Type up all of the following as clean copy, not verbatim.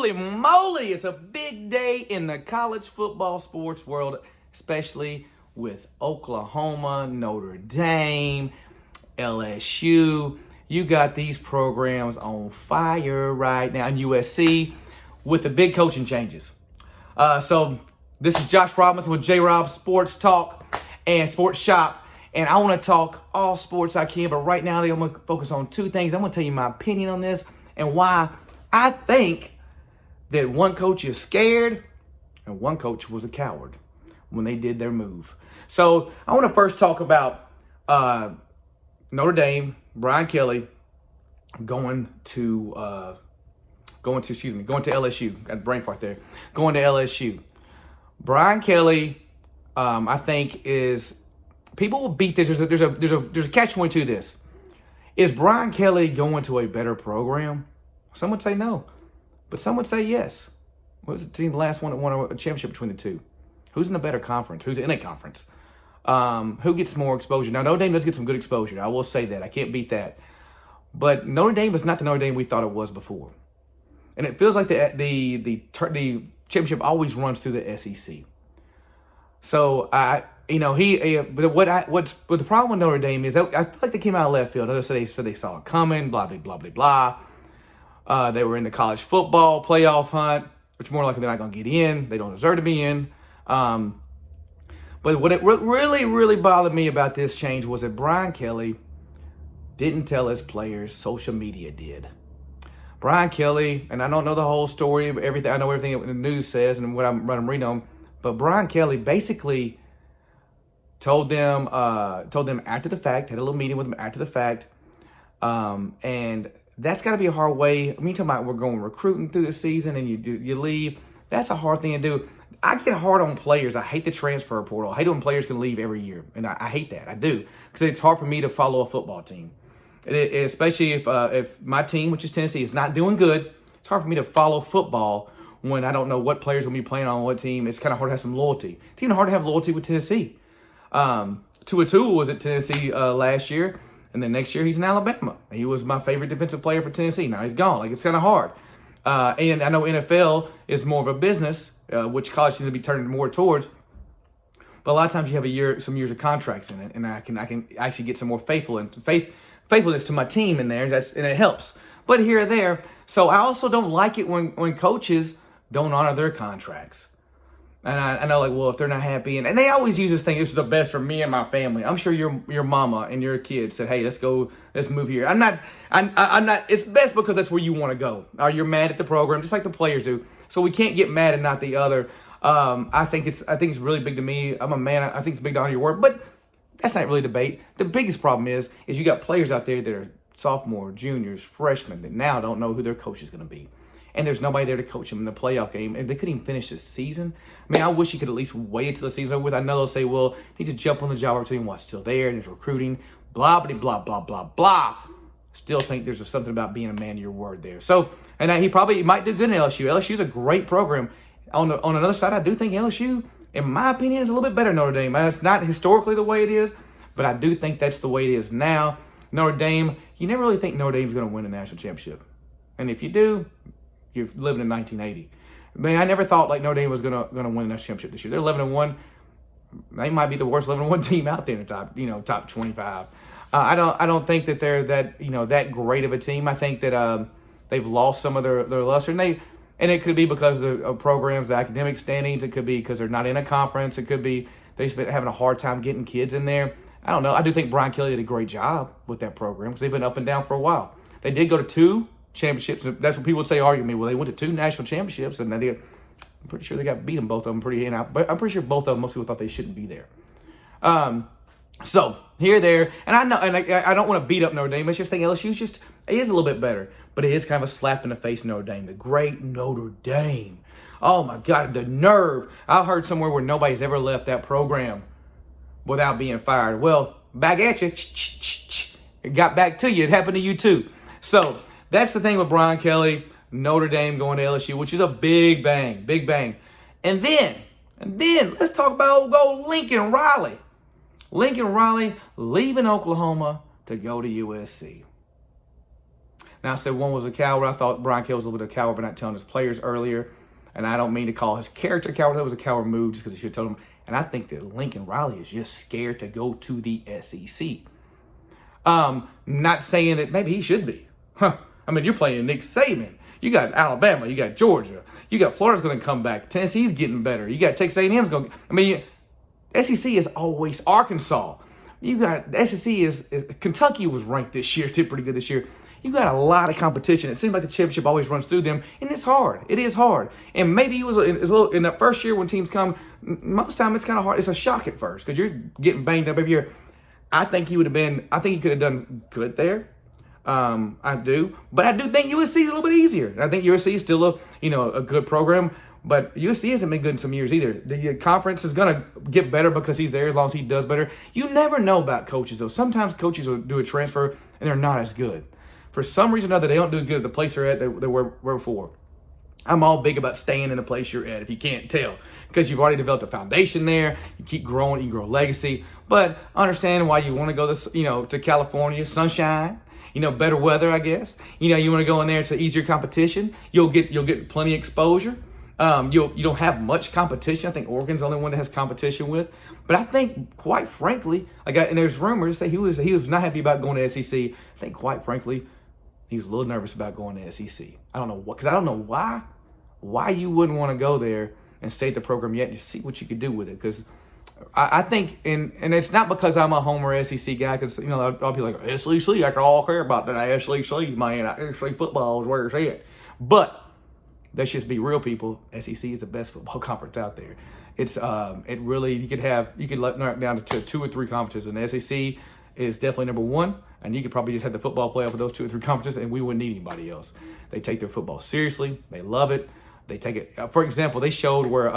Holy moly, it's a big day in the college football sports world, especially with Oklahoma, Notre Dame, LSU. You got these programs on fire right now, and USC with the big coaching changes. So this is Josh Robinson with J-Rob Sports Talk and Sports Shop, and I want to talk all sports I can, but right now I'm going to focus on two things. I'm going to tell you my opinion on this and why I think that one coach is scared and one coach was a coward when they did their move. So I want to first talk about Notre Dame, Brian Kelly going to LSU. Got a brain fart there. Going to LSU. Brian Kelly, I think is people will beat this. There's a catch-22 to this. Is Brian Kelly going to a better program? Some would say no, but some would say yes. What was the team, the last one that won a championship between the two? Who's in a better conference? Who's in a conference? Who gets more exposure? Now, Notre Dame does get some good exposure. I will say that. I can't beat that. But Notre Dame is not the Notre Dame we thought it was before. And it feels like the championship always runs through the SEC. So, but the problem with Notre Dame is that I feel like they came out of left field. They said they saw it coming, blah, blah, blah, blah, blah. They were in the college football playoff hunt, which more likely they're not going to get in. They don't deserve to be in. But what really bothered me about this change was that Brian Kelly didn't tell his players. Social media did. Brian Kelly, and I don't know the whole story, but I know everything that the news says and what I'm reading on. But Brian Kelly basically told them after the fact, had a little meeting with them after the fact, and that's got to be a hard way. I mean, talking about we're going recruiting through the season and you leave. That's a hard thing to do. I get hard on players. I hate the transfer portal. I hate when players can leave every year, and I hate that. I do, because it's hard for me to follow a football team, especially if my team, which is Tennessee, is not doing good. It's hard for me to follow football when I don't know what players will be playing on what team. It's kind of hard to have some loyalty. It's even hard to have loyalty with Tennessee. Tua was at Tennessee last year, and then next year he's in Alabama. He was my favorite defensive player for Tennessee. Now he's gone. Like, it's kind of hard. And I know NFL is more of a business, which college seems to be turning more towards. But a lot of times you have some years of contracts in it, and I can actually get some more faithfulness to my team in there, and it helps. But here or there, so I also don't like it when coaches don't honor their contracts. And I know, like, well, if they're not happy, and they always use this thing, this is the best for me and my family. I'm sure your mama and your kids said, hey, let's move here. I'm not, it's best because that's where you want to go. Or you're mad at the program, just like the players do. So we can't get mad and not the other. I think it's really big to me. I'm a man. I think it's big to honor your word, but that's not really a debate. The biggest problem is you got players out there that are sophomore, juniors, freshmen that now don't know who their coach is going to be. And there's nobody there to coach them in the playoff game. And they couldn't even finish this season. I mean, I wish he could at least wait until the season's over with. I know they'll say, well, he needs to jump on the job opportunity while it's still there, and there's recruiting, blah, blah, blah, blah, blah, blah. Still think there's something about being a man of your word there. So, and he probably might do good in LSU. LSU's a great program. On another side, I do think LSU, in my opinion, is a little bit better than Notre Dame. It's not historically the way it is, but I do think that's the way it is now. Notre Dame, you never really think Notre Dame's going to win a national championship. And if you do, you're living in 1980. I mean, I never thought like Notre Dame was gonna win a national championship this year. They're 11-1. They might be the worst 11-1 team out there in the top 25. I don't think that they're that great of a team. I think that they've lost some of their luster, and it could be because of the programs, the academic standings. It could be because they're not in a conference. It could be they've been having a hard time getting kids in there. I don't know. I do think Brian Kelly did a great job with that program because they've been up and down for a while. They did go to 2 championships. That's what people would say, argue me. Well, they went to 2 national championships, and I'm pretty sure they got beat them, both of them, but I'm pretty sure both of them, most people thought they shouldn't be there. So here, there, and I know, and I don't want to beat up Notre Dame. I just think LSU is a little bit better, but it is kind of a slap in the face. Notre Dame, the great Notre Dame. Oh my God, the nerve! I heard somewhere where nobody's ever left that program without being fired. Well, back at you. It got back to you. It happened to you too. So that's the thing with Brian Kelly, Notre Dame going to LSU, which is a big bang. And then let's talk about old Lincoln Riley. Lincoln Riley leaving Oklahoma to go to USC. Now, I said one was a coward. I thought Brian Kelly was a little bit of a coward by not telling his players earlier. And I don't mean to call his character a coward. That was a coward move just because he should have told him. And I think that Lincoln Riley is just scared to go to the SEC. Not saying that maybe he should be. I mean, you're playing Nick Saban. You got Alabama. You got Georgia. You got Florida's going to come back. Tennessee's getting better. You got Texas A&M's going. I mean, SEC is always Arkansas. You got SEC is Kentucky was ranked this year. Did pretty good this year. You got a lot of competition. It seems like the championship always runs through them, and it's hard. It is hard. And maybe it's a little in that first year when teams come. Most time it's kind of hard. It's a shock at first because you're getting banged up every year. I think he could have done good there. I do, but I do think USC is a little bit easier. I think USC is still a good program, but USC hasn't been good in some years either. The conference is gonna get better because he's there as long as he does better. You never know about coaches though. Sometimes coaches will do a transfer and they're not as good. For some reason or another, they don't do as good as the place they're at they were before. I'm all big about staying in the place you're at if you can't tell, because you've already developed a foundation there. You keep growing, you grow legacy. But understand why you want to go to California, sunshine. Better weather, I guess. You want to go in there. It's an easier competition. You'll get plenty of exposure. You don't have much competition. I think Oregon's the only one that has competition with. But I think, quite frankly, and there's rumors that he was not happy about going to SEC. I think, quite frankly, he's a little nervous about going to SEC. I don't know what, because I don't know why you wouldn't want to go there and stay at the program yet and see what you could do with it. Because I think, and it's not because I'm a homer SEC guy, because I'll be like, SEC, I can all care about that SEC, man. SEC football is where it's at. But let's just be real, people. SEC is the best football conference out there. It's you could narrow it down to 2 or 3 conferences, and the SEC is definitely number 1. And you could probably just have the football playoff with those 2 or 3 conferences, and we wouldn't need anybody else. They take their football seriously. They love it. They take it. For example, they showed where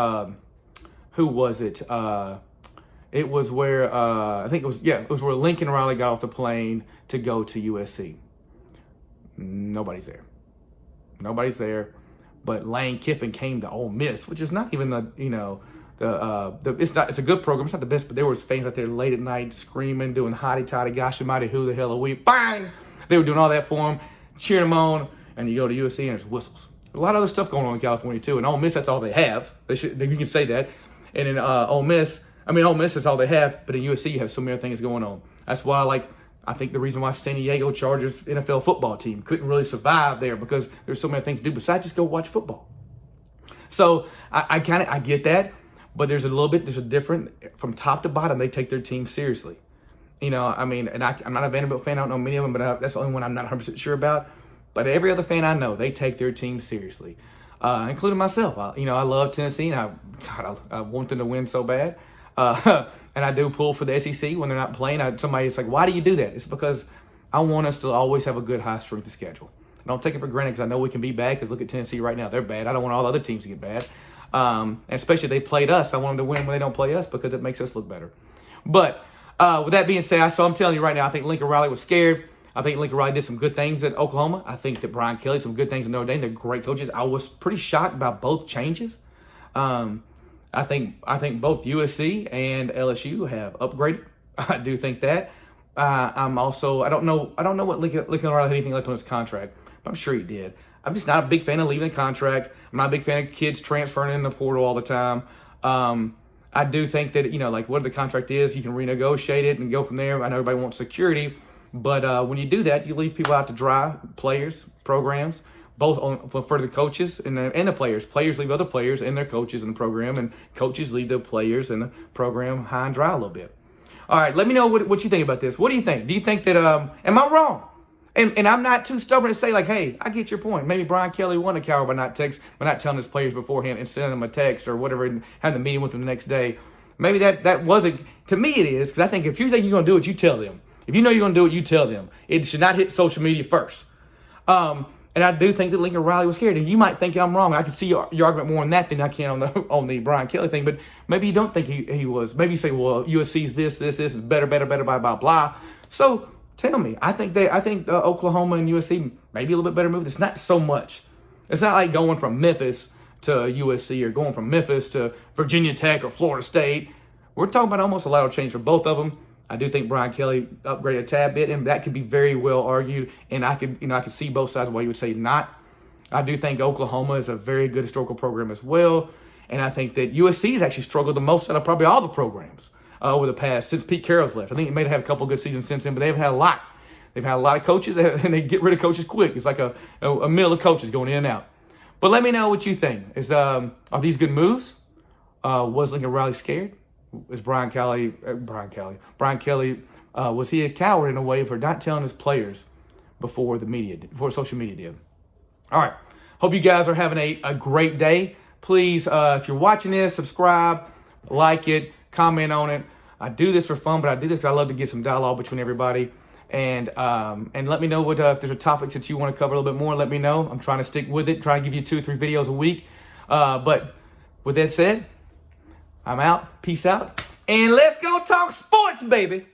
who was it? It was where it was where Lincoln Riley got off the plane to go to USC. Nobody's there. But Lane Kiffin came to Ole Miss, which is not even it's a good program. It's not the best, but there was fans out there late at night screaming, doing hotty toddy, gosh almighty, who the hell are we? Bang! They were doing all that for him, cheering him on, and you go to USC and there's whistles. A lot of other stuff going on in California too. And Ole Miss, that's all they have. You can say that. And in Ole Miss, that's all they have. But in USC, you have so many things going on. That's why, I think the reason why San Diego Chargers NFL football team couldn't really survive there, because there's so many things to do besides just go watch football. So I get that, but there's a different from top to bottom. They take their team seriously. And I'm not a Vanderbilt fan. I don't know many of them, but that's the only one I'm not 100% sure about. But every other fan I know, they take their team seriously, including myself. I love Tennessee, and I want them to win so bad. And I do pull for the SEC when they're not playing. Somebody's like, why do you do that? It's because I want us to always have a good high strength schedule. I don't take it for granted, because I know we can be bad, because look at Tennessee right now. They're bad. I don't want all the other teams to get bad. And especially if they played us. I want them to win when they don't play us, because it makes us look better. But with that being said, so I'm telling you right now, I think Lincoln Riley was scared. I think Lincoln Riley did some good things at Oklahoma. I think that Brian Kelly did some good things at Notre Dame. They're great coaches. I was pretty shocked about both changes. I think both USC and LSU have upgraded. I do think that. I don't know what Lincoln Riley had anything left on his contract, but I'm sure he did. I'm just not a big fan of leaving the contract. I'm not a big fan of kids transferring in the portal all the time. I do think that, whatever the contract is, you can renegotiate it and go from there. I know everybody wants security, but when you do that, you leave people out to dry, players, programs, both for the coaches and the players. Players leave other players and their coaches in the program, and coaches leave the players in the program high and dry a little bit. All right, let me know what you think about this. What do you think? Do you think that, am I wrong? And I'm not too stubborn to say, hey, I get your point. Maybe Brian Kelly won a coward by not telling his players beforehand and sending them a text or whatever and having a meeting with them the next day. Maybe that wasn't, to me it is, because I think if you think you're going to do it, you tell them. If you know you're going to do it, you tell them. It should not hit social media first. And I do think that Lincoln Riley was scared. And you might think I'm wrong. I can see your argument more on that than I can on the Brian Kelly thing. But maybe you don't think he was. Maybe you say, well, USC is this is better, blah, blah, blah. So tell me. I think Oklahoma and USC maybe a little bit better move. It's not so much. It's not like going from Memphis to USC or going from Memphis to Virginia Tech or Florida State. We're talking about almost a lateral change for both of them. I do think Brian Kelly upgraded a tad bit, and that could be very well argued. And I could see both sides why you would say not. I do think Oklahoma is a very good historical program as well. And I think that USC has actually struggled the most out of probably all the programs over the past, since Pete Carroll's left. I think it may have had a couple of good seasons since then, but they've had a lot. They've had a lot of coaches, and they get rid of coaches quick. It's like a mill of coaches going in and out. But let me know what you think. Are these good moves? Was Lincoln Riley scared? Is Brian Kelly, was he a coward in a way for not telling his players before social media did? All right. Hope you guys are having a great day. Please, if you're watching this, subscribe, like it, comment on it. I do this for fun, but I do this because I love to get some dialogue between everybody. And let me know what if there's a topics that you want to cover a little bit more. Let me know. I'm trying to stick with it, trying to give you 2 or 3 videos a week. But with that said, I'm out. Peace out. And let's go talk sports, baby.